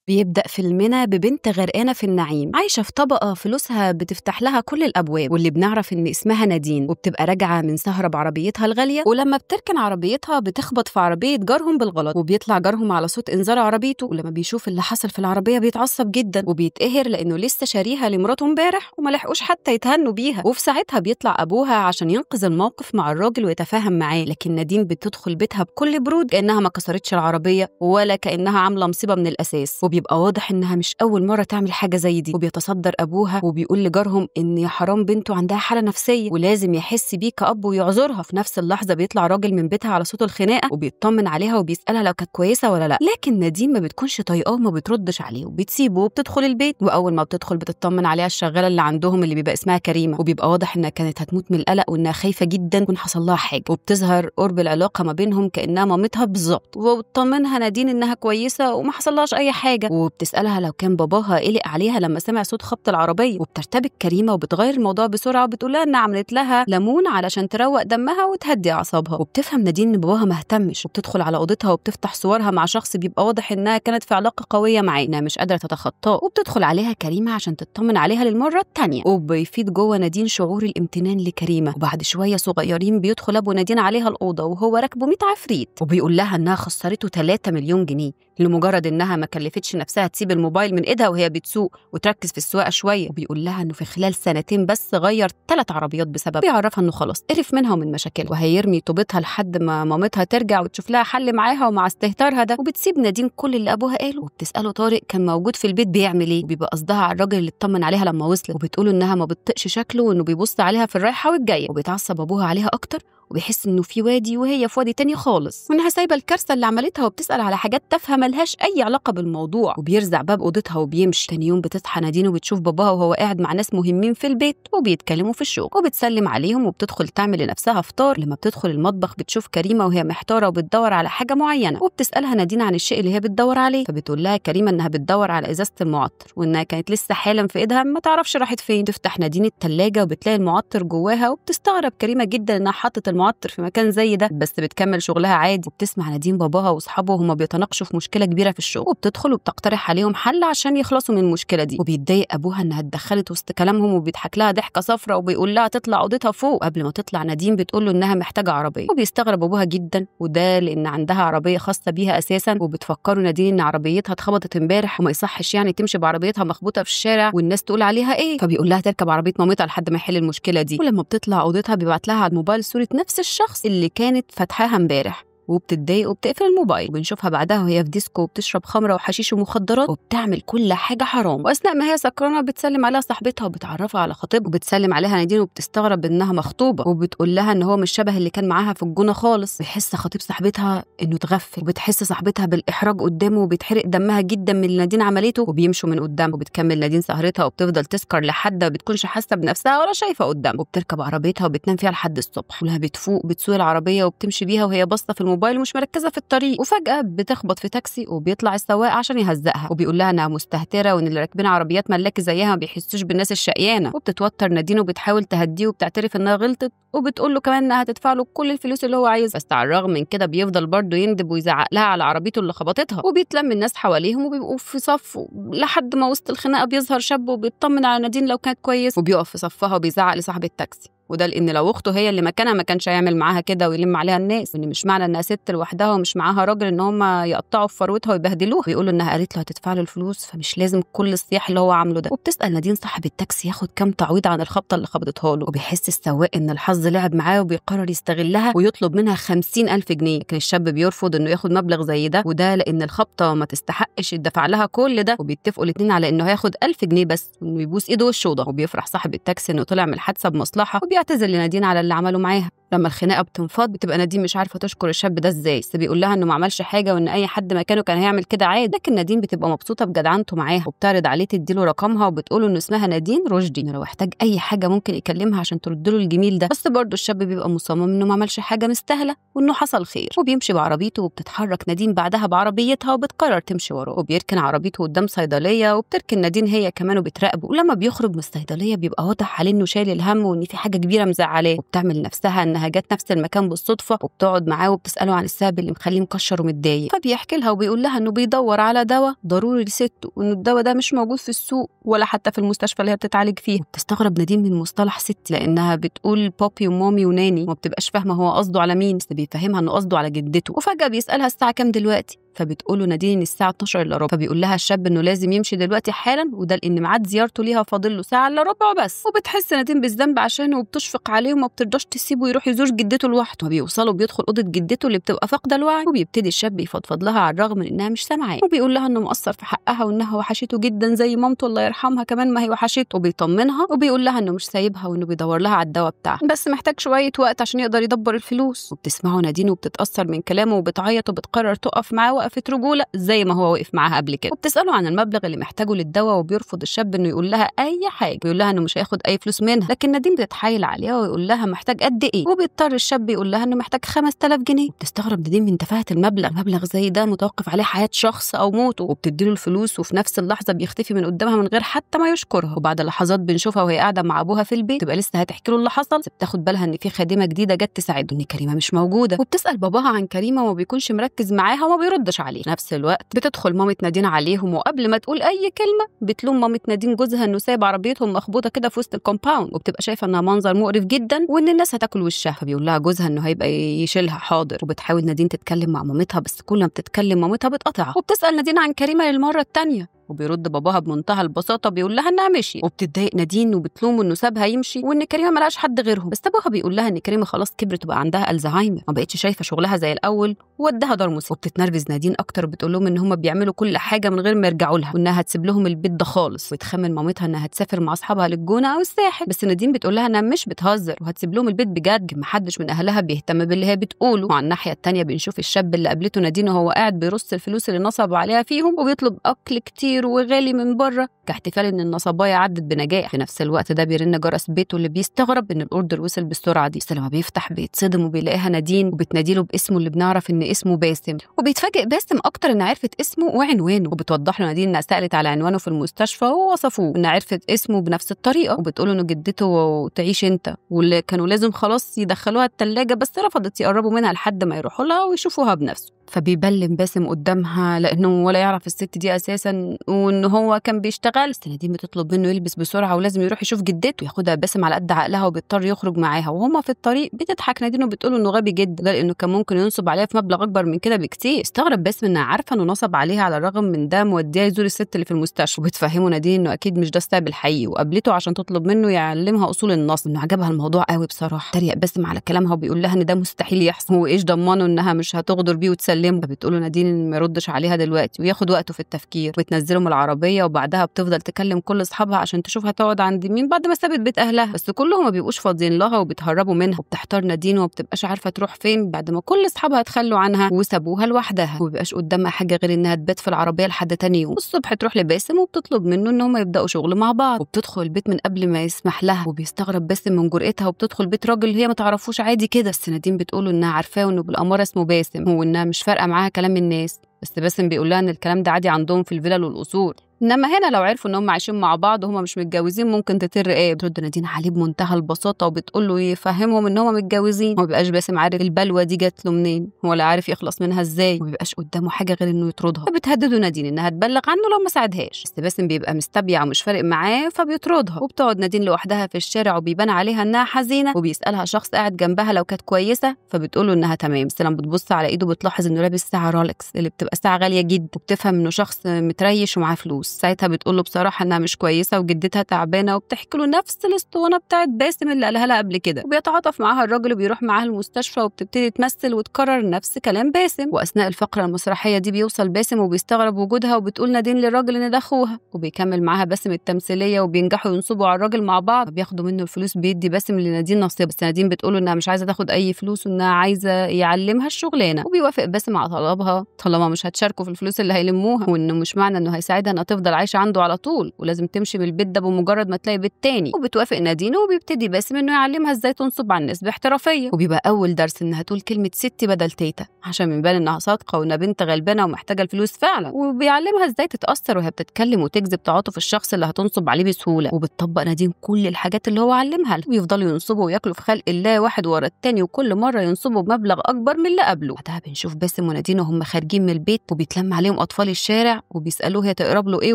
بيبدأ فيلمنا ببنت غرقانة في النعيم، عايشة في طبقة فلوسها بتفتح لها كل الأبواب، واللي بنعرف إن اسمها نادين، وبتبقى راجعة من سهرة بعربيتها الغالية، ولما بتركن عربيتها بتخبط في عربية جارهم بالغلط، وبيطلع جارهم على صوت إنذار عربيته، ولما بيشوف اللي حصل في العربية بيتعصب جدا وبيتقهر لأنه لسه شاريها لمراته امبارح وما لحقوش حتى يتهنوا بيها. وفي ساعتها بيطلع أبوها عشان ينقذ الموقف مع الراجل ويتفاهم معاه، لكن نادين بتدخل بيتها بكل برود كأنها ما كسرتش العربية ولا كأنها عاملة مصيبة من الأساس، وبيبقى واضح إنها مش أول مرة تعمل حاجة زي دي. وبيتصدر أبوها وبيقول لجارهم إن يا حرام بنته عندها حالة نفسية ولازم يحس بيه كأب ويعذرها. في نفس اللحظة بيطلع راجل من بيتها على صوت الخناقة وبيطمن عليها وبيسألها لو كانت كويسة ولا لا، لكن نادين ما بتكونش طايقاه وما بتردش عليه وبتسيبه وبتدخل البيت. وأول ما بتدخل بتطمن عليها الشغالة اللي عندهم اللي بيبقى اسمها كريمة، وبيبقى واضح إنها كانت هتموت من القلق وإنها خايفة جدا يكون حصل لها حاجة، وبتظهر قرب العلاقة ما بينهم كأنها مامتها بالظبط، وبتطمنها نادين إنها كويسة وما حصلهاش أي حاجة، وبتسألها لو كان باباها قلق عليها لما سمع صوت خبط العربية. وبترتبك كريمة وبتغير الموضوع بسرعة وبتقولها إنها عملت لها ليمون علشان تروق دمها وتهدي أعصابها. وبتفهم نادين إن باباها ما اهتمش، وبتدخل على أوضتها وبتفتح صورها مع شخص بيبقى واضح إنها كانت في علاقة قوية معاه إنها مش قادرة تتخطاه، وبتدخل عليها كريمة عشان تطمن عليها للمرة التانية، وبيفيد جوه نادين شعور الامتنان لكريمة. وبعد شوية صغيرين بيدخل أبو نادين عليها الأوضة وهو راكبه 100 عفريت، وبيقول لها إنها خسرته 3 مليون جنيه لمجرد إنها ما كلفتش نفسها تسيب الموبايل من إيدها وهي بتسوق وتركز في السواقة شوية. وبيقول لها إنه في خلال 2 بس غير 3 عربيات بسبب. بيعرفها إنه خلاص قرف منها ومن مشاكلها وهيرمي طوبتها لحد ما مامتها ترجع وتشوف لها حل معاها ومع استهتارها ده. وبتسيب نادين كل اللي أبوها قاله وبتسأله طارق كان موجود في البيت بيعمل إيه، وبيبقى قصدها على الراجل اللي اطمن عليها لما وصلت، وبتقوله إنها ما بتطقش شكله وإنه بيبص عليها في الرايحة والجاية، وبيتعصب أبوها عليها أكتر وبيحس إنه في وادي وهي في وادي تاني خالص، وإنها سايبة الكارثة اللي عملتها وبتسأل على حاجات تافهة ملهاش أي علاقة بالموضوع. وبيرزع باب أوضتها وبيمشي. تاني يوم بتصحى نادين وبتشوف باباها وهو قاعد مع ناس مهمين في البيت وبيتكلموا في الشغل، وبتسلم عليهم وبتدخل تعمل لنفسها فطار. لما بتدخل المطبخ بتشوف كريمة وهي محتارة وبتدور على حاجة معينة، وبتسألها نادين عن الشيء اللي هي بتدور عليه، فبتقول لها كريمة إنها بتدور على إزازة المعطر وإنها كانت لسه حالا في إيدها ما تعرفش راحت فين. تفتح نادين التلاجة وبتلاقي المعطر جواها، وبتستغرب كريمة جدا إنها حطت المعطر في مكان زي ده، بس بتكمل شغلها عادي. وبتسمع نادين باباها واصحابه وهما بيتناقشوا في مشكله كبيره في الشغل، وبتدخل وبتقترح عليهم حل عشان يخلصوا من المشكله دي. وبيتضايق ابوها انها اتدخلت وسط كلامهم وبيضحك لها ضحكه صفرة وبيقول لها تطلع اوضتها فوق. قبل ما تطلع نادين بتقول له انها محتاجه عربيه، وبيستغرب ابوها جدا، وده لان عندها عربيه خاصه بيها اساسا. وبتفكروا نادين ان عربيتها اتخبطت امبارح وما يصحش يعني تمشي بعربيتها مخبوطه في الشارع والناس تقول عليها ايه، فبيقول لها تركب عربيه مامتها لحد ما يحل المشكله دي. ولما بتطلع اوضتها بيبعت لها على الموبايل صوره نفس الشخص اللي كانت فتحاها امبارح، وبتتضايق وبتقفل الموبايل. وبنشوفها بعدها وهي في ديسكو وبتشرب خمره وحشيش ومخدرات وبتعمل كل حاجه حرام. واثناء ما هي سكرانه بتسلم عليها صاحبتها وبتعرفها على خطيبها، وبتسلم عليها نادين وبتستغرب انها مخطوبه، وبتقول لها ان هو مش شبه اللي كان معاها في الجونه خالص. بيحس خطيب صاحبتها انه اتغفل، وبتحس صاحبتها بالاحراج قدامه وبيتحرق دمها جدا من اللي نادين عملته، وبيمشوا من قدامه. وبتكمل نادين سهرتها وبتفضل تسكر لحد ما بتكونش حاسه بنفسها ولا شايفه قدام، وبتركب عربيتها وبتنام فيها لحد الصبح. ولها بتفوق بتسوق العربيه وبتمشي بيها وهي باصه في الموبايل ومش مركزه في الطريق، وفجاه بتخبط في تاكسي وبيطلع السواق عشان يهزقها وبيقول لها انها مستهتره وان اللي راكبين عربيات ملاكي زيها ما بيحسوش بالناس الشقيانه. وبتتوتر نادين وبتحاول تهديه وبتعترف انها غلطت، وبتقول له كمان انها هتدفع له كل الفلوس اللي هو عايزها، بس على الرغم من كده بيفضل برضه يندب ويزعق لها على عربيته اللي خبطتها. وبيتلم الناس حواليهم وبيبقوا في صف لحد ما وسط الخناقه بيظهر شاب وبيطمن على نادين لو كانت كويس، وبيقف في صفها وبيزعق لصاحب التاكسي، وده لان لو اخته هي اللي مكانها ما كانش هيعمل معاها كده ويلم عليها الناس، وان مش معنى انها ست لوحدها ومش معاها راجل ان هم يقطعوا في فروتها ويبهدلوها. بيقولوا انها قالت له هتدفع له الفلوس فمش لازم كل الصياح اللي هو عامله ده. وبتسال نادين صاحب التاكسي ياخد كام تعويض عن الخبطه اللي خبطتها له، وبيحس السواق ان الحظ لعب معاه وبيقرر يستغلها ويطلب منها 50,000 جنيه، لكن الشاب بيرفض انه ياخد مبلغ زي ده، وده لان الخبطه ما تستحقش يدفع لها كل ده. وبيتفقوا الاثنين على انه هياخد 1000 جنيه بس وانه يبوس ايده وشه، وبيفرح صاحب التاكسي انه طلع من الحادثه بمصلحه، وبيعتذر لنادين على اللي عمله معاها. لما الخناقه بتنفض بتبقى نادين مش عارفه تشكر الشاب ده ازاي، بس بيقول لها انه ما عملش حاجه وان اي حد مكانه كان هيعمل كده عادي، لكن نادين بتبقى مبسوطه بجدعنته معاها وبتعرض عليه تديله رقمها وبتقول انه اسمها نادين رشدي، انه لو احتاج اي حاجه ممكن يكلمها عشان ترد له الجميل ده. بس برضه الشاب بيبقى مصمم انه ما عملش حاجه مستاهله وانه حصل خير، وبيمشي بعربيته وبتتحرك نادين بعدها بعربيتها وبتقرر تمشي وراه، وبيركن عربيته قدام صيدليه وبتركن نادين هي كمان وبتراقبه. ولما بيخرج من الصيدليه بيبقى واضح عليه انه شايل الهم وان في حاجه كبيره مزعلاه، وبتعمل نفسها انها انها جت نفس المكان بالصدفه، وبتقعد معاه وبتساله عن السبب اللي مخليه مكشر ومتضايق. فبيحكي لها وبيقول لها انه بيدور على دواء ضروري لسته، وانه الدواء ده مش موجود في السوق ولا حتى في المستشفى اللي هي بتتعالج فيها. بتستغرب نادين من مصطلح ست لانها بتقول بابي ومامي وناني، وما بتبقاش فاهمه هو قصده على مين، بس بيفهمها انه قصده على جدته. وفجاه بيسالها الساعه كام دلوقتي، فبتقول له نادين ان الساعه 12 الا ربع. فبيقول لها الشاب انه لازم يمشي دلوقتي حالا، وده لان ميعاد زيارته ليها فاضل له ساعه الا ربع بس. وبتحس نادين بالذنب عشانه وبتشفق عليه وما بترضاش تسيبه يروح يزور جدته لوحده. وبيوصلوا بيدخل اوضه جدته اللي بتبقى فاقده الوعي، وبيبتدي الشاب يفضفض لها على الرغم من انها مش سامعاه، وبيقول لها انه مقصر في حقها وانها وحشته جدا زي مامته الله يرحمها كمان ما هي وحشته. وبيطمنها وبيقول لها انه مش سايبها وانه بيدور لها على الدواء بتاعها، بس محتاج شويه وقت عشان يقدر يدبر الفلوس. وبتسمعه نادين وبتتاثر من كلامه وبتعيط وبتقرر تقف معاه وقفه رجوله زي ما هو وقف معاها قبل كده. وبتساله عن المبلغ اللي محتاجه للدواء، وبيرفض الشاب انه يقول لها اي حاجه، بيقول لها انه مش هياخد اي فلوس منها. لكن نادين بتتحايل عليها ويقول لها محتاج قد ايه، وبيضطر الشاب يقول لها انه محتاج 5000 جنيه. وبتستغرب نادين من تفاهه مبلغ زي ده متوقف عليه حياه شخص او موته، وبتديله الفلوس وفي نفس اللحظه بيختفي من قدامها من غير حتى ما يشكرها. وبعد لحظات بنشوفها وهي قاعده مع ابوها في البيت، تبقى لسه هتحكي له اللي حصل، بس بتاخد بالها ان في خادمه جديده جت تساعده، ان كريمه مش موجوده. وبتسال باباها عن كريمه وما بيكونش مركز معاها وما بيردش عليه. في نفس الوقت بتدخل مامة نادين عليهم، وقبل ما تقول اي كلمه بتلوم مامة نادين جوزها انه سايب عربيتهم مخبوطه كده في وسط الكومباوند، وبتبقى شايفه انها منظر مقرف جدا وان الناس هتاكل وشها. فبيقول لها جوزها انه هيبقى يشيلها حاضر. وبتحاول نادين تتكلم مع مامتها، بس كل ما بتتكلم مامتها بتقطعها. وبتسال نادين عن كريمه للمره الثانيه، وبيرد باباها بمنتهى البساطه بيقول لها انها مشي. وبتتضايق نادين وبتلومه انه سابها يمشي وان كريمه ملهاش حد غيرهم. بس ابوها بيقول لها ان كريمه خلاص كبرت وبقى عندها الزهايمر، ما بقتش شايفه شغلها زي الاول وودها دار مسن. وبتتنرفز نادين اكتر، بتقول لهم ان هم بيعملوا كل حاجه من غير ما يرجعوا لها، وانها هتسيب لهم البيت ده خالص. وتخمن مامتها انها هتسافر مع اصحابها للجونه او الساحل، بس نادين بتقول لها انها مش بتهزر وهتسيب لهم البيت بجد. محدش من اهلها بيهتم باللي هي بتقوله. وعلى الناحيه الثانيه بنشوف الشاب اللي قابلته نادين وهو قاعد بيرص الفلوس اللي نصبوا عليها فيهم، وبيطلب اكل كتير وغالي من بره كاحتفال ان النصبايه عدت بنجاح. في نفس الوقت ده بيرن جرس بيته اللي بيستغرب ان الاوردر وصل بالسرعه دي، بس لما بيفتح بيتصدم وبيلاقيها نادين وبتناديله باسمه اللي بنعرف ان اسمه باسم. وبيتفاجئ باسم اكتر ان عرفت اسمه وعنوانه، وبتوضح له نادين انها سالت على عنوانه في المستشفى ووصفوه، ان عرفت اسمه بنفس الطريقه. وبتقول انه جدته تعيش انت، واللي كانوا لازم خلاص يدخلوها الثلاجه بس رفضت يقربوا منها لحد ما يروحوا لها ويشوفوها بنفسه. فبيبلم باسم قدامها لانه ولا يعرف الست دي اساسا، وان هو كان بيشتغل. بس نادين بتطلب منه يلبس بسرعه ولازم يروح يشوف جدته، ياخدها باسم على قد عقلها وبيضطر يخرج معاها. وهما في الطريق بتضحك نادين وبتقول انه غبي جدا، ده لانه كان ممكن ينصب عليها في مبلغ اكبر من كده بكتير. استغرب باسم انها عارفه انه نصب عليها، على الرغم من ده موديها يزور الست اللي في المستشفى. وبتفهمه نادين انه اكيد مش ده السبب الحقيقي، وقابلته عشان تطلب منه يعلمها اصول النصب. انه عجبها الموضوع قوي بصراحه. تريق باسم على كلامها وبيقول لها ان ده مستحيل يحصل، هو ايش ضمنه انها مش هتغدر بيه وتسلمه. فبتقول له نادين ما يردش عليها دلوقتي وياخد وقته في التفكير. وتنزله من العربيه، وبعدها بتفضل تكلم كل اصحابها عشان تشوف هتقعد عند مين بعد ما سابت بيت اهلها، بس كلهم ما بيبقوش فاضيين لها وبتهربوا منها. وبتحتار نادين وما بتبقاش عارفه تروح فين بعد ما كل اصحابها اتخلوا عنها وسابوها لوحدها، ومبيبقاش قدامها حاجه غير انها تبات في العربيه لحد تاني يوم. الصبح تروح لباسم وبتطلب منه ان هم يبداوا شغل مع بعض، وبتدخل البيت من قبل ما يسمح لها. وبيستغرب باسم من جرأتها وبتدخل بيت راجل هي ما تعرفوش عادي كده. بس نادين بتقوله انها عارفاه وانه بالاماره اسمه باسم، وانها مش فارقه معاها كلام الناس. بس باسم بيقول لها ان الكلام ده عادي عندهم في الفلل والقصور، انما هنا لو عرفوا ان هم عايشين مع بعض وهم مش متجوزين ممكن تتر ايه. بترد نادين عليه بمنتهى البساطه وبتقول له يفهمهم ان هم متجوزين. ما بيبقاش باسم عارف البلوه دي جات له منين ولا عارف يخلص منها ازاي، ما بيبقاش قدامه حاجه غير انه يطردها. فبتهدده نادين انها تبلغ عنه لو ما ساعدهاش، بس باسم بيبقى مستبيع ومش فارق معاه فبيطردها. وبتقعد نادين لوحدها في الشارع وبيبان عليها انها حزينه، وبيسالها شخص قاعد جنبها لو كانت كويسه، فبتقول له انها تمام. بس لما بتبص على ايده بتلاحظ انه لابس ساعه رولكس اللي بتبقى ساعه غاليه جدا، وبتفهم انه شخص متريش ومعاه فلوس. ساعتها بتقول له بصراحه انها مش كويسه وجدتها تعبانه، وبتحكي له نفس الاسطوانه بتاعت باسم اللي قالها لها قبل كده. وبيتعاطف معاها الراجل وبيروح معاها المستشفى، وبتبتدي تمثل وتكرر نفس كلام باسم. واثناء الفقره المسرحيه دي بيوصل باسم وبيستغرب وجودها، وبتقول نادين للراجل ان ده اخوها، وبيكمل معاها باسم التمثيليه وبينجحوا ينصبوا على الراجل مع بعض. بياخدوا منه الفلوس، بيدي باسم لنادين نصيب، بس نادين بتقول انها مش عايزه تاخد اي فلوس وانها عايزه يعلمها الشغلانه. وبيوافق باسم على طلبها طالما مش هتشاركوا في الفلوس اللي هيلموها، وانه مش معنى انه هيساعدها انها تفضل تفضل عايشه عنده على طول ولازم تمشي من البيت ده بمجرد ما تلاقي بيت تاني. وبتوافق نادين وبيبتدي باسم انه يعلمها ازاي تنصب على الناس باحترافيه، وبيبقى اول درس انها تقول كلمه ستي بدل تيتا عشان من بان انها صادقه وانها بنت غلبانه ومحتاجه الفلوس فعلا. وبيعلمها ازاي تتاثر وهي بتتكلم وتجذب تعاطف الشخص اللي هتنصب عليه بسهوله. وبتطبق نادين كل الحاجات اللي هو علمها لها، ويفضلوا ينصبوا وياكلوا في خلق الله واحد ورا التاني، وكل مره ينصبوا بمبلغ اكبر من اللي قبله. بعدها بنشوف باسم ونادين وهم خارجين من البيت وبيتلم عليهم اطفال الشارع وبيسالوه هي تقرب له ايه،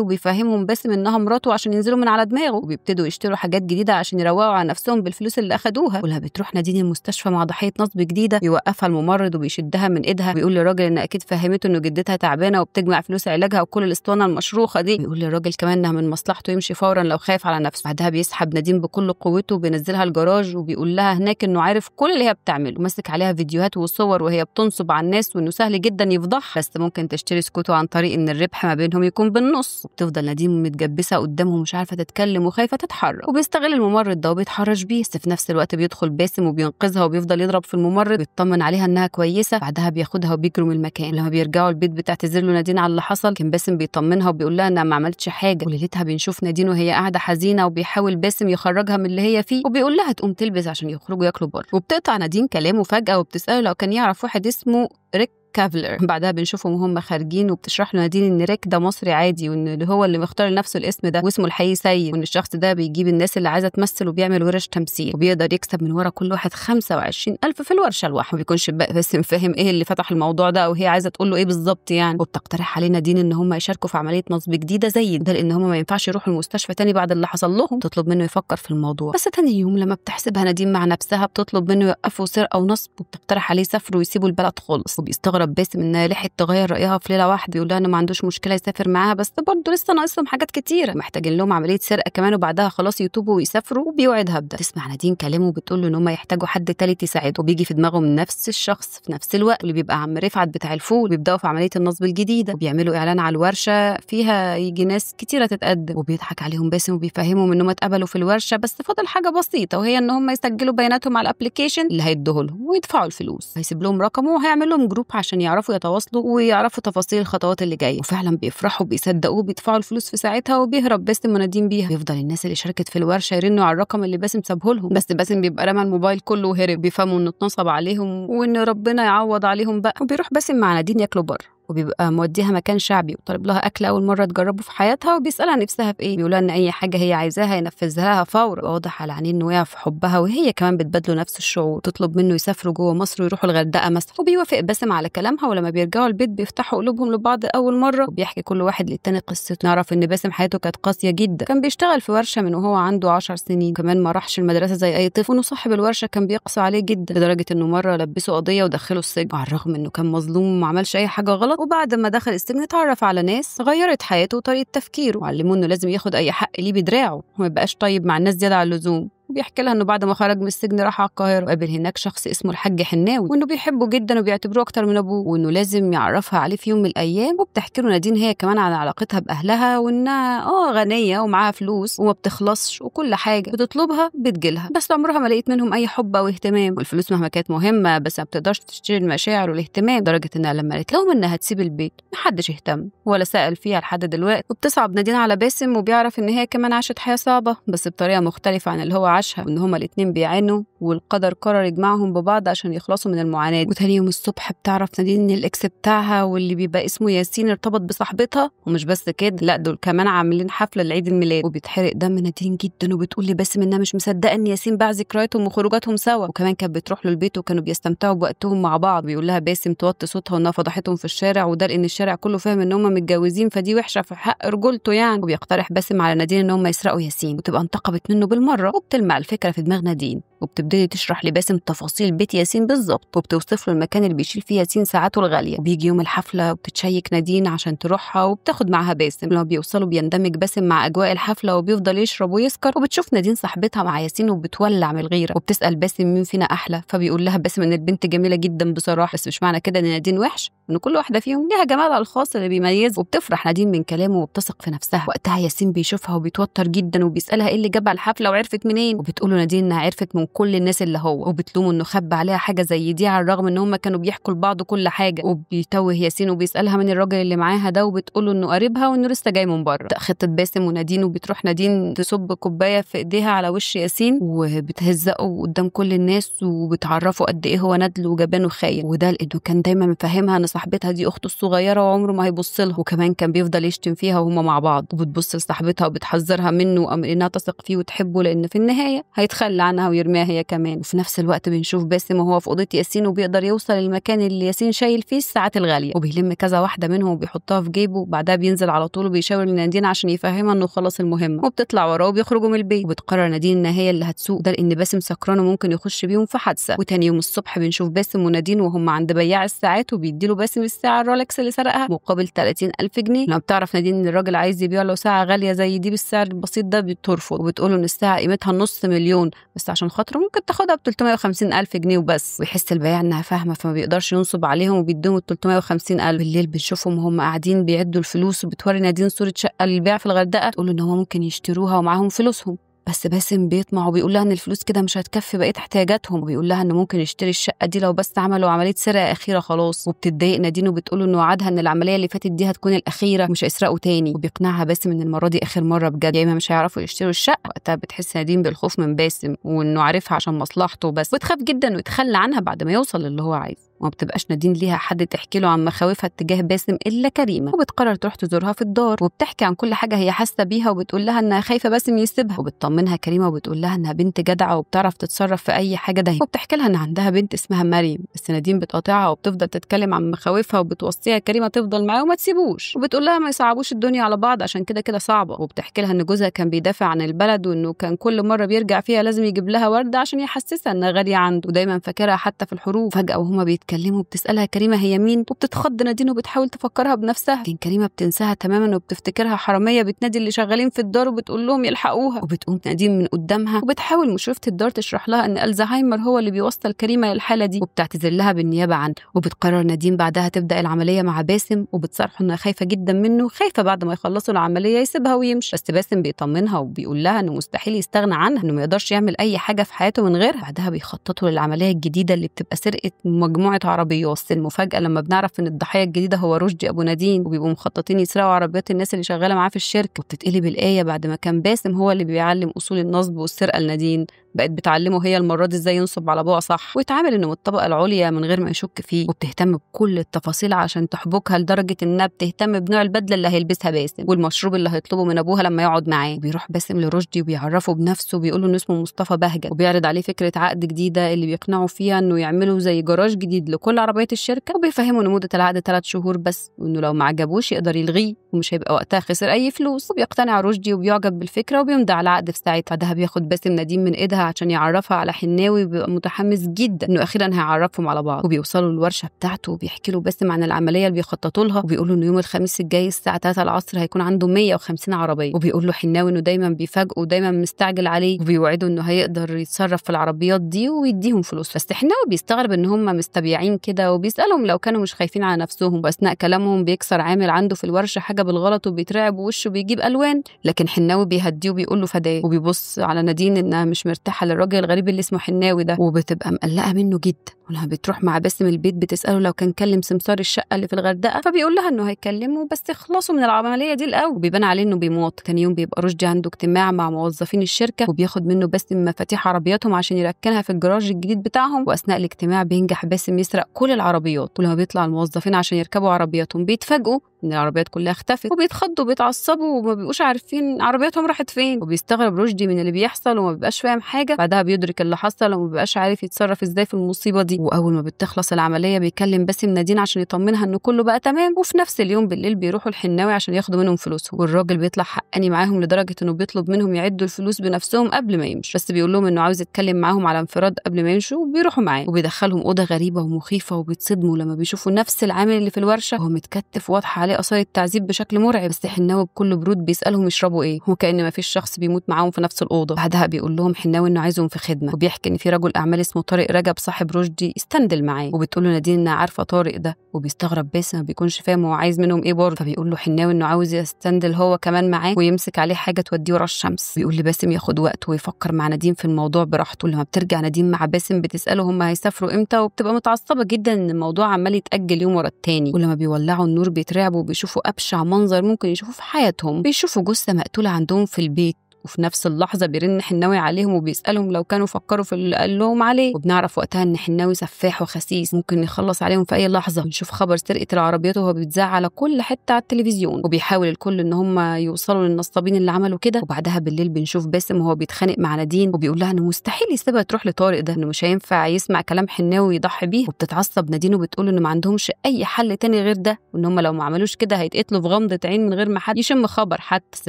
وبيفهمهم باسم انها مراته عشان ينزلوا من على دماغه، وبيبتدوا يشتروا حاجات جديده عشان يروقوا على نفسهم بالفلوس اللي اخدوها. ولما بتروح نادين المستشفى مع ضحيه نصب جديده بيوقفها الممرض وبيشدها من ايدها ويقول للراجل ان اكيد فهمته انه جدتها تعبانه وبتجمع فلوس علاجها وكل الاسطوانه المشروخه دي. بيقول للراجل كمان انها من مصلحته يمشي فورا لو خايف على نفسه. بعدها بيسحب نادين بكل قوته وبينزلها الجراج وبيقول لها هناك انه عارف كل اللي هي بتعمله، وماسك عليها فيديوهات وصور وهي بتنصب على الناس، وانه سهل جدا يفضحها بس ممكن تشتري سكوته عن طريق ان الربح ما بينهم يكون بالنص. وبتفضل نادين متجبسه قدامهم مش عارفه تتكلم وخايفه تتحرك، وبيستغل الممرض ده وبيتحرش بيه، بس في نفس الوقت بيدخل باسم وبينقذها وبيفضل يضرب في الممرض ويطمن عليها انها كويسه. بعدها بياخدها وبيجروا من المكان. لما بيرجعوا البيت بتعتذر له نادين على اللي حصل، كان باسم بيطمنها وبيقول لها انها ما عملتش حاجه. وليلتها بنشوف نادين وهي قاعده حزينه وبيحاول باسم يخرجها من اللي هي فيه، وبيقول لها تقوم تلبس عشان يخرجوا ياكلوا بره. وبتقطع نادين كلامه فجاه وبتساله لو كان يعرف واحد اسمه ريك كافلر. بعدها بنشوفهم وهم خارجين وبتشرح له نادين ان ريك ده مصري عادي، وان اللي هو اللي مختار لنفسه الاسم ده واسمه الحقيقي سيد، وان الشخص ده بيجيب الناس اللي عايزه تمثل وبيعمل ورش تمثيل وبيقدر يكسب من ورا كل واحد 25,000 في الورشه الواحده. ما بيكونش بس فاهم ايه اللي فتح الموضوع ده وهي عايزه تقول له ايه بالظبط يعني. وبتقترح عليه نادين ان هم يشاركوا في عمليه نصب جديده زي ده، لان هم ما ينفعش يروحوا المستشفى تاني بعد اللي حصل لهم. تطلب منه يفكر في الموضوع، بس تاني يوم لما بتحسبها نادين مع نفسها بتطلب منه يوقفوا سرقه ونصب، وبتقترح عليه يسافروا ويسيبوا البلد خالص. وبيستغرب باسم انها لحقت تغير رايها في ليله واحده، بيقول لها انه ما عندوش مشكله يسافر معاها بس برضه لسه ناقصهم حاجات كتيره، محتاجين لهم عمليه سرقه كمان وبعدها خلاص يتوبوا ويسافروا. وبيوعدها بده. تسمع نادين كلامه وبتقول له ان هم يحتاجوا حد تالت يساعده، وبيجي في دماغهم نفس الشخص في نفس الوقت اللي بيبقى عم رفعت بتاع الفول. بيبداوا في عمليه النصب الجديده وبيعملوا اعلان على الورشه فيها يجي ناس كتيره تتقدم، وبيضحك عليهم باسم وبيفهمهم انهم اتقبلوا في الورشه بس فاضل حاجه بسيطه، وهي ان هم يسجلوا بياناتهم على الابلكيشن اللي هيدوه لهم ويدفعوا الفلوس. هيسيب لهم رقمه وهيعمل لهم جروب عشان يعرفوا يتواصلوا ويعرفوا تفاصيل الخطوات اللي جايه. وفعلا بيفرحوا بيصدقوه بيدفعوا الفلوس في ساعتها وبيهرب باسم ونادين بيها. بيفضل الناس اللي شاركت في الورشه يرنوا على الرقم اللي باسم سابه لهم، بس باسم بيبقى رمى الموبايل كله وهرب. بيفهموا انه اتنصب عليهم وان ربنا يعوض عليهم بقى. وبيروح باسم مع نادين ياكلوا بره، وبيبقى موديها مكان شعبي وطالب لها اكل اول مره تجربه في حياتها، وبيسالها نفسها في ايه. بيقولها ان اي حاجه هي عايزاها ينفذها لها فورا. واضح على عينيه انه وقع في حبها وهي كمان بتبادله نفس الشعور. تطلب منه يسافروا جوه مصر ويروحوا الغردقه مثلا، وبيوافق باسم على كلامها. ولما بيرجعوا البيت بيفتحوا قلوبهم لبعض اول مره، وبيحكي كل واحد للتاني قصته. نعرف ان باسم حياته كانت قاسيه جدا، كان بيشتغل في ورشه من وهو عنده 10 سنين، كمان ما راحش المدرسه زي اي طفل، وانه صاحب الورشه كان بيقسى عليه جدا لدرجه انه مره لبسه قضيه ودخله السجن، على الرغم انه كان مظلوم وما عملش اي حاجه غلط. وبعد ما دخل السجن اتعرف على ناس غيرت حياته وطريقه تفكيره، وعلموه انه لازم ياخد اي حق ليه بدراعه وما يبقاش طيب مع الناس زياده عن اللزوم. وبيحكي لها انه بعد ما خرج من السجن راح على القاهره وقابل هناك شخص اسمه الحاج حناوي، وانه بيحبه جدا وبيعتبروه اكتر من ابوه، وانه لازم يعرفها عليه في يوم من الايام. وبتحكي له نادين هي كمان عن علاقتها باهلها، وانها غنيه ومعاها فلوس وما بتخلصش، وكل حاجه بتطلبها بتجيلها، بس عمرها ما لقيت منهم اي حب او اهتمام. والفلوس مهما كانت مهمه بس ما بتقدرش تشتري المشاعر والاهتمام، لدرجه انها لما قالت لهم انها تسيب البيت محدش اهتم ولا سأل فيها لحد دلوقتي. وبتصعب نادين على باسم وبيعرف ان هي كمان عاشت حياه صعبه بس بطريقه مختلفه عن اللي هو عاشها، وان هما الاتنين بيعانوا والقدر قرر يجمعهم ببعض عشان يخلصوا من المعاناه. وتاني يوم الصبح بتعرف نادين ان الاكس بتاعها واللي بيبقى اسمه ياسين ارتبط بصاحبتها، ومش بس كده لا دول كمان عاملين حفله لعيد الميلاد. وبيتحرق دم نادين جدا وبتقول لي باسم انها مش مصدقه ان ياسين باع ذكرياتهم وخروجاتهم سوا، وكمان كانت بتروح له البيت وكانوا بيستمتعوا بوقتهم مع بعض. بيقول لها باسم توطي صوتها وانها فضحتهم في الشارع، وده لان الشارع كله فاهم ان هم متجوزين فدي وحشه في حق رجولته يعني. وبيقترح باسم على نادين ان هم يسرقوا ياسين وتبقى انتقمت منه بالمره. وبتلمع الفكره في دماغ نادين وبتبتدي تشرح لباسم تفاصيل بيت ياسين بالظبط، وبتوصف له المكان اللي بيشيل فيه ياسين ساعاته الغاليه. وبيجي يوم الحفله وبتتشيك نادين عشان تروحها وبتاخد معاها باسم. لما بيوصلوا بيندمج باسم مع اجواء الحفله وبيفضل يشرب ويسكر. وبتشوف نادين صاحبتها مع ياسين وبتولع من الغيره، وبتسال باسم مين فينا احلى، فبيقول لها باسم ان البنت جميله جدا بصراحه، بس مش معنى كده ان نادين وحش، ان كل واحده فيهم ليها جمالها الخاص اللي بيميزها. وبتفرح نادين من كلامه وبتثق في نفسها. وقتها ياسين بيشوفها وبيتوتر جدا وبيسالها ايه اللي جابها الحفله وعرفت منين، وبتقول له نادين انها عرفت من كل الناس اللي هو، وبتلومه انه خبى عليها حاجه زي دي على الرغم ان هم كانوا بيحكوا لبعض كل حاجه. وبيتوه ياسين وبيسالها من الراجل اللي معاها ده، وبتقوله انه قريبها وانه لسه جاي من بره. خطه باسم ونادين، وبتروح نادين تصب كوبايه في ايديها على وش ياسين وبتهزقه قدام كل الناس، وبتعرفه قد ايه هو ندل وجبان خاين. وده لانه كان دايما مفهمها ان صاحبتها دي اخته الصغيره وعمره ما هيبص لها، وكمان كان بيفضل يشتم فيها وهما مع بعض. وبتبص لصاحبتها وبتحذرها منه انها تثق فيه وتحبه، لان في النهايه هيتخلى عنها ويرميها هي كمان. وفي نفس الوقت بنشوف باسم وهو في اوضه ياسين، وبيقدر يوصل للمكان اللي ياسين شايل فيه الساعات الغاليه، وبيلم كذا واحده منهم وبيحطها في جيبه. وبعدها بينزل على طول وبيشاور لنادين عشان يفهمها انه خلص المهمه، وبتطلع وراه وبيخرجوا من البيت. وبتقرر نادين ان هي اللي هتسوق، ده لان باسم سكران وممكن يخش بيهم في حادثه. وتاني يوم الصبح بنشوف باسم ونادين وهم عند بياع الساعات، وبيديله باسم الساعه الرولكس اللي سرقها مقابل 30,000 جنيه. لما بتعرف نادين ان الراجل عايز يبيع له ساعه غاليه زي دي بالسعر البسيط ده، بترفض وبتقول له ان الساعه قيمتها نص مليون، بس عشان خاطره ممكن تاخدها ب 350,000 جنيه وبس. ويحس البياع انها فاهمه فما بيقدرش ينصب عليهم وبيديهم ال 350,000. بالليل بنشوفهم وهم قاعدين بيعدوا الفلوس، وبتوري نادين صوره شقه للبيع في الغردقه، تقول له ان هم ممكن يشتروها ومعاهم فلوسهم. بس باسم بيطمع وبيقول لها ان الفلوس كده مش هتكفي بقيه احتياجاتهم، وبيقول لها انه ممكن يشتري الشقه دي لو بس عملوا عمليه سرقه اخيره خلاص. وبتتضايق نادين وبتقول له انه وعدها ان العمليه اللي فاتت دي هتكون الاخيره مش هيسرقوا تاني، وبيقنعها باسم ان المره دي اخر مره بجد، يا اما مش هيعرفوا يشتروا الشقه. وقتها بتحس نادين بالخوف من باسم وانه عارفها عشان مصلحته بس، وتخاف جدا ويتخلى عنها بعد ما يوصل للي هو عايزه. وما بتبقاش نادين ليها حد تحكي له عن مخاوفها اتجاه باسم الا كريمه، وبتقرر تروح تزورها في الدار، وبتحكي عن كل حاجه هي حاسه بيها، وبتقول لها انها خايفه باسم يسيبها. وبتطمنها كريمه وبتقول لها انها بنت جدعه وبتعرف تتصرف في اي حاجه دايما، وبتحكي لها ان عندها بنت اسمها مريم. بس نادين بتقاطعها وبتفضل تتكلم عن مخاوفها، وبتوصيها كريمه تفضل معاه وما تسيبوش، وبتقول لها ما يصعبوش الدنيا على بعض عشان كده كده صعبه. وبتحكي لها ان جوزها كان بيدافع عن البلد، وانه كان كل مره بيرجع فيها لازم يجيب لها ورده عشان يحسسها انها غاليه عنده، ودايما فاكرها حتى في الحروب. فجاه وهما بيتكلموا بتسالها كريمه هي مين، وبتتخض نادين وبتحاول تفكرها بنفسها، لكن كريمه بتنساها تماما وبتفتكرها حراميه بتنادي اللي شغالين في الدار وبتقول لهم يلحقوها. وبتقوم نادين من قدامها وبتحاول مشرفه الدار تشرح لها ان الزهايمر هو اللي بيوصل كريمه للحاله دي، وبتعتذر لها بالنيابه عنه. وبتقرر نادين بعدها تبدا العمليه مع باسم، وبتصارحه انها خايفه جدا منه، خايفه بعد ما يخلصوا العمليه يسيبها ويمشي. بس باسم بيطمنها وبيقول لها انه مستحيل يستغنى عنها، انه ما يقدرش يعمل اي حاجه في حياته من غيرها. بعدها بيخططوا للعمليه الجديده اللي بتبقى سرقه مجموعه عربيات. المفاجاه لما بنعرف ان الضحيه الجديده هو رشدي ابو نادين، وبيبقوا مخططين يسرقوا عربيات الناس اللي شغاله معاه في الشركه. وبتتقلب الايه بعد ما كان باسم هو اللي بيعلم اصول النصب والسرقه لنادين، بقت بتعلمه هي المره دي ازاي ينصب على ابوها صح، ويتعامل انه من الطبقه العليا من غير ما يشك فيه. وبتهتم بكل التفاصيل عشان تحبكها لدرجه انها بتهتم بنوع البدله اللي هيلبسها باسم، والمشروب اللي هيطلبه من ابوها لما يقعد معاه. بيروح باسم لرشدي وبيعرفه بنفسه، وبيقول له انه اسمه مصطفى بهجت، وبيعرض عليه فكره عقد جديده اللي بيقنعه فيها انه يعملوا زي جراج جديد لكل عربيات الشركه، وبيفهمه ان مده العقد 3 شهور بس، وانه لو ما عجبوش يقدر يلغيه ومش هيبقى وقتها خسر اي فلوس. وبيقتنع رشدي وبيعجب بالفكره وبيمضي على العقد في ساعتها. بعدها بياخد باسم نادين من ايدها عشان يعرفها على حناوي، وبيبقى متحمس جدا انه اخيرا هيعرفهم على بعض. وبيوصلوا للورشه بتاعته وبيحكي له باسم عن العمليه اللي بيخططوا لها، وبيقول له انه يوم الخميس الجاي الساعه 3 العصر هيكون عنده 150 عربيه. وبيقول له حناوي انه دايما بيفاجئه ودايما مستعجل عليه، وبيوعده انه هيقدر يتصرف في العربيات دي ويديهم فلوس. بس حناوي بيستغرب ان هم مستبيعين كده، وبيسالهم لو كانوا مش خايفين على نفسهم. واثناء كلامهم بيكسر عامل عنده في الورشه حاجه بالغلط وبيترعب ووشه بيجيب الوان، لكن حناوي بيهديه وبيقول له فداه. وبيبص على نادين انها مش مرتاحه للراجل الغريب اللي اسمه حناوي ده، وبتبقى مقلقه منه جدا. ولما بتروح مع باسم البيت بتساله لو كان كلم سمسار الشقه اللي في الغردقه، فبيقول لها انه هيكلمه بس يخلصوا من العمليه دي الاول. وبيبان عليه انه بيموت. تاني يوم بيبقى رشدي عنده اجتماع مع موظفين الشركه، وبياخد منه باسم مفاتيح عربياتهم عشان يركنها في الجراج الجديد بتاعهم. واثناء الاجتماع بينجح باسم يسرق كل العربيات، ولما بيطلع الموظفين عشان يركبوا عربياتهم بيتفاجئوا ان العربيات كلها اختفت، وبيتخضوا وبيتعصبوا وما بيبقوش عارفين عربياتهم راحت فين. وبيستغرب رشدي من اللي بيحصل وما بيبقاش فاهم حاجه. بعدها بيدرك اللي حصل وما بيبقاش عارف يتصرف ازاي في المصيبه دي. واول ما بتخلص العمليه بيكلم باسم نادين عشان يطمنها انه كله بقى تمام. وفي نفس اليوم بالليل بيروحوا الحناوي عشان ياخدوا منهم فلوسهم، والراجل بيطلع حقاني معاهم لدرجه انه بيطلب منهم يعدوا الفلوس بنفسهم قبل ما يمشوا، بس بيقول لهم انه عاوز يتكلم معاهم على انفراد قبل ما يمشوا. وبيروحوا معاه وبيدخلهم اوضه غريبه ومخيفه، وبيتصدموا لما بيشوفوا نفس العامل اللي في الورشه وهو متكتف واضحه عليه آثار التعذيب بشكل مرعب، بس حناوي بكل برود بيسألهم يشربوا إيه، وكأن ما فيش شخص بيموت معاهم في نفس الأوضة. بعدها بيقول لهم حناوي إنه عايزهم في خدمة، وبيحكي إن في رجل أعمال اسمه طارق رجب صاحب رشدي استندل معاه، وبتقول له نادين إنها عارفة طارق ده، وبيستغرب باسم ما بيكونش فاهم هو عايز منهم إيه برضه. فبيقول له حناوي إنه عاوز يستندل هو كمان معاه ويمسك عليه حاجة توديه ورا الشمس. بيقول لباسم ياخد وقت ويفكر مع نادين في الموضوع براحته. لما بترجع نادين مع باسم بتسأله هم هيسافروا إمتى، وبتبقى متعصبة جدا إن الموضوع عمال يتأجل يوم ورا التاني. ولما بيولعوا النور بيترعبوا وبيشوفوا أبشع منظر ممكن يشوفوه في حياتهم، بيشوفوا جثة مقتولة عندهم في البيت. وفي نفس اللحظة بيرن حناوي عليهم وبيسألهم لو كانوا فكروا في اللي قال لهم عليه، وبنعرف وقتها إن حناوي سفاح وخسيس ممكن يخلص عليهم في أي لحظة. بنشوف خبر سرقة العربيات وهو بيتذاع على كل حتة على التلفزيون، وبيحاول الكل إن هم يوصلوا للنصابين اللي عملوا كده. وبعدها بالليل بنشوف باسم وهو بيتخانق مع نادين وبيقول لها إنه مستحيل يسيبها تروح لطارق ده، إنه مش هينفع يسمع كلام حناوي ويضحي بيه. وبتتعصب نادين وبتقول إنه ما عندهمش أي حل تاني غير ده، وإن هم لو ما عملوش كده هيتقتلوا في غمضة عين من غير ما حد يشم خبر حتى. بس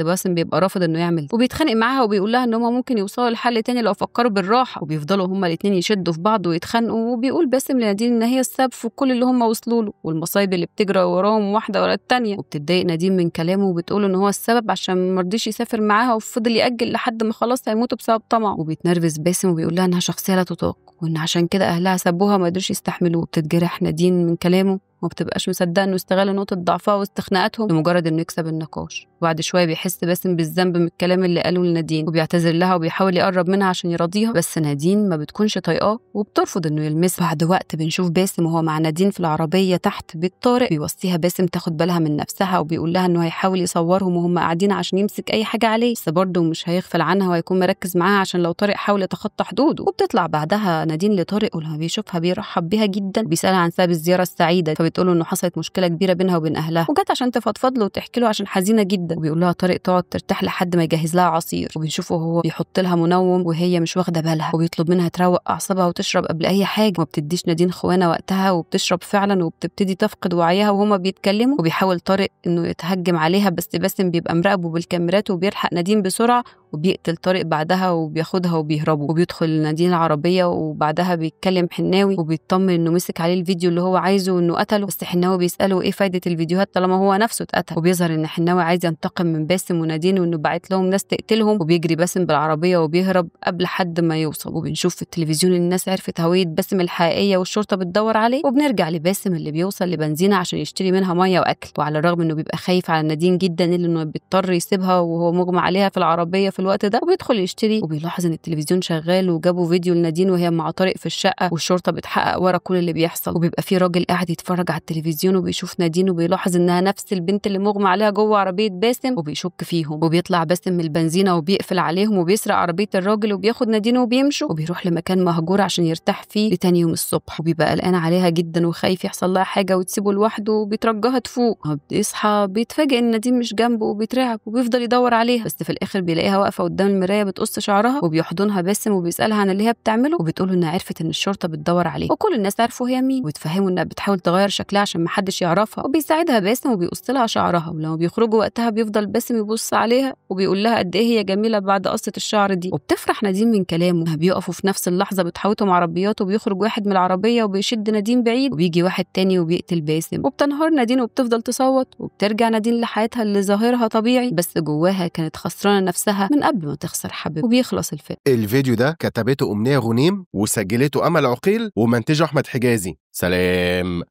باسم بيبقى رافض إنه يعمل، وبيتخانق معاها وبيقول لها ان هم ممكن يوصلوا لحل تاني لو فكروا بالراحه. وبيفضلوا هما الاتنين يشدوا في بعض ويتخانقوا، وبيقول باسم لنادين ان هي السبب في كل اللي هم وصلوا له والمصايب اللي بتجرى وراهم واحده ورا التانيه. وبتتضايق نادين من كلامه وبتقول ان هو السبب عشان ما رضيش يسافر معاها وفضل يأجل لحد ما خلاص هيموتوا بسبب طمع. وبيتنرفز باسم وبيقول لها انها شخصيه لا تطاق، وان عشان كده اهلها سابوها ما قدروش يستحملوه. وبتتجرح نادين من كلامه وما بتبقاش مصدقه انه استغل نقطه ضعفها واستخناقاتهم لمجرد انه يكسب النقاش. وبعد شويه بيحس باسم بالذنب من الكلام اللي قاله لنادين وبيعتذر لها وبيحاول يقرب منها عشان يراضيها، بس نادين ما بتكونش طايقاه وبترفض انه يلمسها. بعد وقت بنشوف باسم وهو مع نادين في العربيه تحت بيت طارق، بيوصيها باسم تاخد بالها من نفسها وبيقول لها انه هيحاول يصورهم وهم قاعدين عشان يمسك اي حاجه عليه، بس برضه مش هيغفل عنها وهيكون مركز معاها عشان لو طارق حاول يتخطى حدوده. وبتطلع بعدها نادين لطارق ولما بيشوفها بيرحب بيها جدا، بيسالها عن سبب الزياره السعيده، فبتقول له انه حصلت مشكله كبيره بينها وبين اهلها وجت عشان تفضفض له وتحكي له عشان حزينه جدا. وبيقول لها طارق تقعد ترتاح لحد ما يجهز لها عصير، وبنشوفه هو بيحط لها منوم وهي مش واخده بالها، وبيطلب منها تروق اعصابها وتشرب قبل اي حاجه. وما بتديش نادين خوانه وقتها وبتشرب فعلا وبتبتدي تفقد وعيها وهما بيتكلموا. وبيحاول طارق انه يتهجم عليها بس باسم بيبقى مراقبه بالكاميرات وبيلحق نادين بسرعه وبيقتل طارق بعدها وبياخدها وبيهربوا. وبيدخل نادين العربيه وبعدها بيتكلم حناوي وبيطمن انه مسك عليه الفيديو اللي هو عايزه وانه قتله، بس حناوي بيساله ايه فايده الفيديوهات طالما هو نفسه اتقتل. وبيظهر ان حناوي عايز ينتقم من باسم ونادين وانه باعت لهم ناس تقتلهم، وبيجري باسم بالعربيه وبيهرب قبل حد ما يوصل. وبنشوف في التلفزيون الناس عرفت هويه باسم الحقيقيه والشرطه بتدور عليه. وبنرجع لباسم اللي بيوصل لبنزينه عشان يشتري منها ميه واكل، وعلى الرغم انه بيبقى خايف على نادين جدا الا انه بيضطر يسيبها وهو مغمى عليها في العربيه في الوقت ده، وبيدخل يشتري. وبيلاحظ ان التلفزيون شغال وجابوا فيديو لنادين وهي مع طارق في الشقه والشرطه بتحقق ورا كل اللي بيحصل. وبيبقى في راجل قاعد يتفرج على التلفزيون وبيشوف نادين وبيلاحظ انها نفس البنت اللي مغمى عليها جوه عربيه باسم وبيشك فيهم. وبيطلع باسم من البنزينه وبيقفل عليهم وبيسرق عربيه الراجل وبياخد نادين وبيمشوا، وبيروح لمكان مهجور عشان يرتاح فيه لتاني يوم الصبح. وبيبقى قلقان عليها جدا وخايف يحصل لها حاجه وتسيبه لوحده وبيترجاها تفوق. بيصحى بيتفاجئ ان نادين مش جنبه وبيترعب وبيفضل يدور عليها، بس في الاخر بيلاقيها واقفه قدام المرايه بتقص شعرها وبيحضنها باسم وبيسالها عن اللي هي بتعمله، وبتقول انها عرفت ان الشرطه بتدور عليه وكل الناس عرفوا هي مين، وبتفهموا انها بتحاول تغير شكلها عشان محدش يعرفها. وبيساعدها باسم وبيقص لها شعرها، ولما بيخرجوا وقتها بيفضل باسم يبص عليها وبيقول لها قد ايه هي جميله بعد قصه الشعر دي. وبتفرح نادين من كلامه. بيقفوا في نفس اللحظه بتحاوتهم عربيات وبيخرج واحد من العربيه وبيشد نادين بعيد وبيجي واحد تاني وبيقتل باسم. وبتنهار نادين وبتفضل تصوت، وبترجع نادين لحياتها اللي ظاهرها طبيعي بس جواها كانت خسرانه نفسها من قبل ما تخسر حبيبها. وبيخلص الفيلم. الفيديو ده كتبته أمنية غنيم وسجلته أمل عقيل ومنتجه أحمد حجازي. سلام.